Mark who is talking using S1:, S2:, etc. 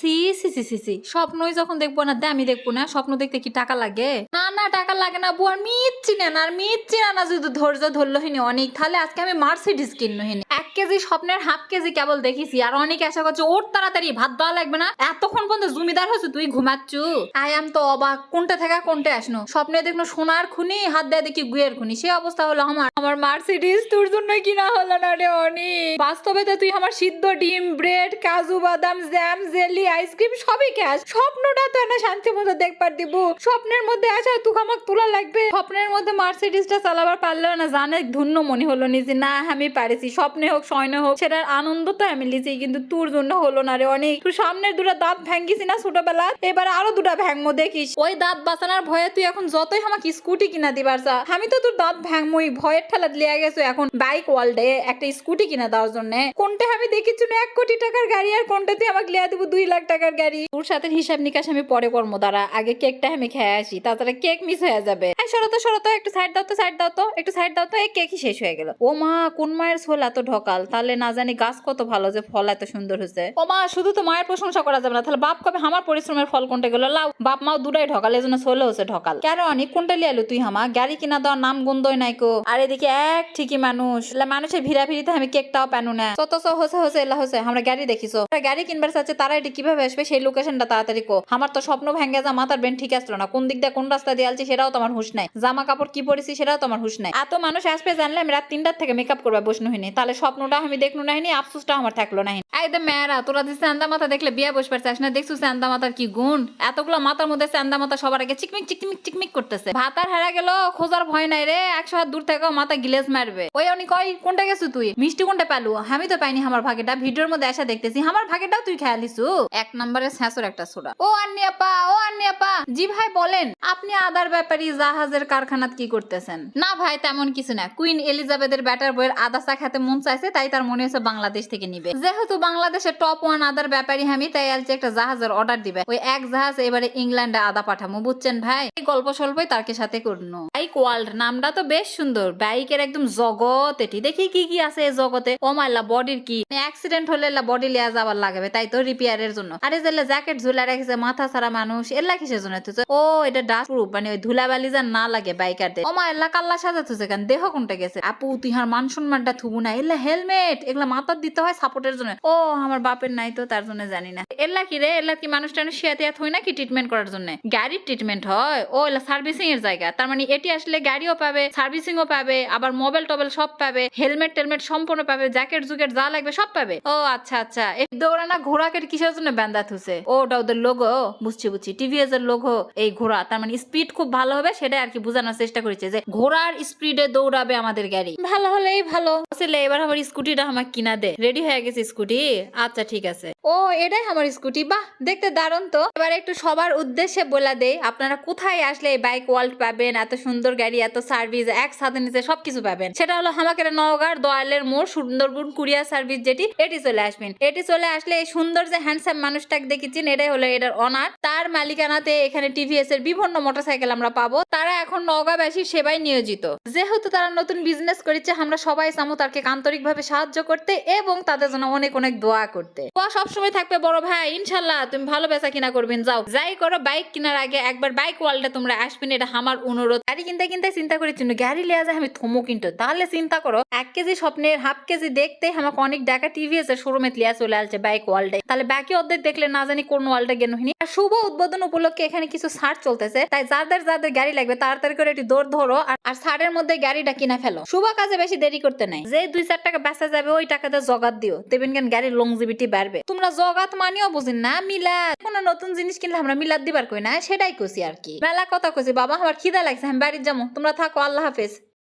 S1: C সি সি সি সি স্বপ্নই যখন দেখবো না আমি দেখবো না, স্বপ্ন দেখতে কি টাকা লাগে? না না, টাকা লাগে না বুয়ার, মিট চিনে না, আর মিট চিনে না যদি ধৈর্য ধরলো হিনি অনেক, তাহলে আজকে আমি মার্সিডিজ কিনলো হিনি। 1 কেজি স্বপ্নের হাফ কেজি কেবল দেখেছি, আর অনেক আশা করছে ওর তাড়াতাড়ি ভাত দেওয়া লাগবে না, এতক্ষণ পর্যন্ত জমিদার হচ্ছে তুই ঘুমাচ্ছু। আই আম তো অবাক, কোনটা থেকে কোনটা আসনো, স্বপ্নে দেখলো সোনার খুনি, হাত দেয় দেখি গুয়ের খুনি, সে অবস্থা হলো আমার মার্সিডিজ তোর জন্য কিনা হলো না রে অনেক। বাস্তবে তো তুই আমার সিদ্ধ ডিম, ব্রেড, কাজু বাদাম, জ্যাম, জেলি, আইসক্রিম সবই খাস, স্বপ্নটা তো না শান্তি মতো দেখবার দিব, স্বপ্নের মধ্যে আসা তুই আমাকে তোলা লাগবে, স্বপ্নের মধ্যে মার্সিডিজটা চালাবার পারলেও না জানে ধন্য মনে হলো নিজে, না আমি পারেছি, স্বপ্নে হোক স্বয়নে হোক সেটার আনন্দ তো আমি লিছি, কিন্তু তোর জন্য হলো না রে অনেক। তুই সামনের দুটা দাঁত ভাঙ্গিস না ছোটবেলা, এবার আরো দুটা ভাঙমো দেখিস, ওই দাঁত বাঁচানোর ভয়ে তুই এখন যতই আমাকে স্কুটি কিনা দিবার চা, আমি তো তোর দাঁত ভাঙমই, ভয়ের ঠেলা লিয়া গেছো এখন বাইক ওয়ার্ল্ডে একটা স্কুটি কিনা দেওয়ার জন্য। কোনটা আমি দেখিছি না 1 কোটি টাকার গাড়ি, আর কোনটা তুই আমাকে লিয়া দিব 2 লাখ টাকার গাড়ি। তোর সাথে হিসাব নিকাশ আমি পরে করবো, দাঁড়া আগে কেকটা আমি খেয়ে আসি, তাছাড়া কেক মিস হয়ে যাবে। সরতো একটু সাইড দাও তো, সাইড দাও তো, একটু সাইড দাও তো, এই কেকই শেষ হয়ে গেল। ও মা, কোন মায়ের ছোল এত ঢকাল, তাহলে না জানি গাছ কত ভালো যে ফল এত সুন্দর হয়েছে। ও মা, শুধু তো মায়ের প্রশংসা করা যাবে না, তাহলে বাপ কবে আমার পরিশ্রমের ফল কোনটা গেল, লাও বাপ মাও দুটাই ঢকাল, এই জন্য ছোলে হচ্ছে ঢকাল। কেন অনেক কোনটা লিয়ালু তুই হামা, গাড়ি কিনা দেওয়ার নাম গন্ধই নাই কো, আর এদিকে এক ঠিকই মানুষের ভিড়াভিড়িতে আমি কেকটাও পানু না, তত হচ্ছে এলা হচ্ছে আমরা গাড়ি দেখিছো, গাড়ি কিনবার চাচ্ছে, তারা এটা কিভাবে আসবে সেই লোকেশনটা তাড়াতাড়ি কো, আমার তো স্বপ্ন ভেঙে যা মাথার বেন ঠিক আসলো না, কোন দিক দিয়ে কোন রাস্তা দিয়ে আলছি সেটাও তোমার হুশ নাই, জামা কাপড় কি পরেছি সেটাও তোমার হুশ নাই, এত মানুষ আসবে জানলে আমি রাত 3টার থেকে মেকআপ করবা বসনো হইনি, তাহলে স্বপ্নটা আমি দেখলো নাহিনি, আফসোসটা আমার থাকলো নাহিনি। একদম মেয়েরা তোরা যে চান্দা মাথা দেখলে বিয়ে বসবার চাস না, দেখছো চান্দা মাথার কি গুণ, এতগুলো মাথার মধ্যে চান্দা মাথা সবার আগে চিকমিক চিকমিক চিকমিক করতেছে, ভাতার হারা গেল খোঁজার ভয় নাই রে, 100 হাত দূর থেকেও মাথা গিলেজ মারবে। ওই অনেক কই কোনটা গেছো তুই, মিষ্টি কোনটা পেলু, আমি তো পাইনি আমার ভাগেটা, ভিডিওর মধ্যে আসা দেখতেছি আমার ভাগেটাও তুই খেয়াল দিছু, 1 নম্বরের ছ্যাঁচর একটা ছোড়া। ও আন্নি আপা, জি ভাই বলেন, আপনি আদার ব্যাপারী জাহাজের কারখানাত কি করতেছেন? না ভাই তেমন কিছু না, কুইন এলিজাবেথের ব্যাটার বইয়ের আদা চা খেতে মন চাইছে, তাই তার মনে হচ্ছে বাংলাদেশ থেকে নিবে, যেহেতু বাংলাদেশের টপ 1 আদার ব্যাপারী আমি, তাই আলছে একটা জাহাজের অর্ডার দিবে, ওই এক জাহাজ এবারে ইংল্যান্ডে আদা পাঠামো, বুঝছেন ভাই, এই গল্প স্বল্পই তার সাথে করনো। বাইক ওয়ার্ল্ড নামটা তো বেশ সুন্দর, বাইকের একদম জগৎ এটি, দেখি কি কি আছে এই জগতে। ও মাইলা বডির কি অ্যাক্সিডেন্ট হলে বডি লিয়া যাবার লাগবে, তাই তো রিপেয়ারের জন্য, আরে যে জ্যাকেট ঝুলা রেখেছে মাথা ছাড়া মানুষ, এল্লা কিসের জন্য তুই, ও এটা ডাস্ট প্রুফ, মানে ওই ধুলাবালি যা না লাগে বাইকারদের। ও মা এল্লা কাল্লা সাজাতেছে কেন, দেহ কোনটা গেছে, আপু তিহার মান সম্মানটা থুবু না, এল্লা হেলমেট এগুলা মাথার দিতে হয় সাপোর্টের জন্য, ও আমার বাপের নাই তো তার জন্য জানি না, এল্লা কি রে, এল্লা কি মানুষটা শিয়াতে হয় নাকি ট্রিটমেন্ট করার জন্য, গাড়ির ট্রিটমেন্ট হয়, ও এলা সার্ভিসিং এর জায়গা, তার মানে এটি আসলে গাড়িও পাবে, সার্ভিসিংও পাবে, আবার মোবাইল টোবাইল সব পাবে, হেলমেট টেলমেট সম্পূর্ণ পাবে, জ্যাকেট জুকেট যা লাগবে সব পাবে। ও আচ্ছা আচ্ছা, এই দৌড়ানা ঘোড়াকে কিসের জন্য বান্ধা থুছে, ওটা ওদের লোগো, বুঝছি টিভিএস এর লোগো এই ঘোড়া, তার মানে স্পিড খুব ভালো হবে সেটা আর কি বোঝানোর চেষ্টা করেছে, যে ঘোড়ার স্পিডে দৌড়াবে আমাদের গাড়ি, ভালো হলেই ভালো। আসলে এবার আমার স্কুটিটা আমাকে কিনা দে, রেডি হয়ে গেছে স্কুটি, আচ্ছা ঠিক আছে। ও এটাই আমার স্কুটি, বাহ দেখতে দারুণ তো। এবার একটু সবার উদ্দেশ্যে বলে দে, আপনারা কোথায় আসলে এই বাইক ওয়ার্ল্ড পাবেন, এত সুন্দর গাড়ি, এত সার্ভিস, এক সাথে নিচে সবকিছু পাবেন, সেটা হলো হামাকের নওগাঁর দয়ালের মোড়, সুন্দরবন কুরিয়ার সার্ভিস যেটি, এটি চলে আসবেন। এটি চলে আসলে এই সুন্দর যে হ্যান্ডসাম মানুষটাকে দেখেছেন, এটাই হলো এটার অনার, তার মালিকানাতে এখানে টিভিএস এর বিভিন্ন মোটরসাইকেল আমরা পাবো, তারা এখন নওগাঁবাসীর সেবায় নিয়োজিত, যেহেতু তারা নতুন বিজনেস করেছে, আমরা সবাই চামো তাকে আন্তরিক ভাবে সাহায্য করতে এবং তাদের জন্য অনেক অনেক দোয়া করতে। দোয়া সবসময় থাকবে বড় ভাই, ইনশাল্লাহ তুমি ভালো বেচা কিনা করবেন, যাও যাই করো বাইক কেনার আগে একবার বাইক ওয়ার্ল্ডে তোমরা আসবেন, এটা আমার অনুরোধ। গাড়ি কিনতে কিনতে চিন্তা করেছি গাড়ি লিয়া যায় আমি থমো, কিন্তু তাহলে চিন্তা করো 1 কেজি স্বপ্নের হাফ কেজি দেখতে আমাকে অনেক টাকা টিভিএস এর শোরুমে লিয়া চলে আসছে বাইক ওয়ার্ল্ডে, তাহলে বাকি অর্ধেক দেখলে না জানি কোন ওয়ার্ল্ডে গেনহিনি। আর শুভ উদ্বোধন উপলক্ষে এখানে কিছু ছাড় চলতেছে, তাই যাদের যাদের গাড়ি লাগবে তাড়াতাড়ি করে একটু দৌড় ধরো, আর ছাড়ের মধ্যে গাড়িটা কিনা ফেলো, শুভ কাজে বেশি দেরি করতে নাই, যে 2-4 টাকা বেচা যাবে ওই টাকাতে জগাত দিও, তেবেন কেন গাড়ির লংজিভিটি বাড়বে। তোমরা জগাত মানিও বুঝিন না, মিলাদ কোনো নতুন জিনিস কিনলে আমরা মিলাদ দিবার কই না, সেটাই কইছি আর কি, মেলা কথা কইছি বাবা, আমার খিদা লাগছে আমি বাড়ি যাবো, তোমরা থাকো, আল্লাহ হাফেজ।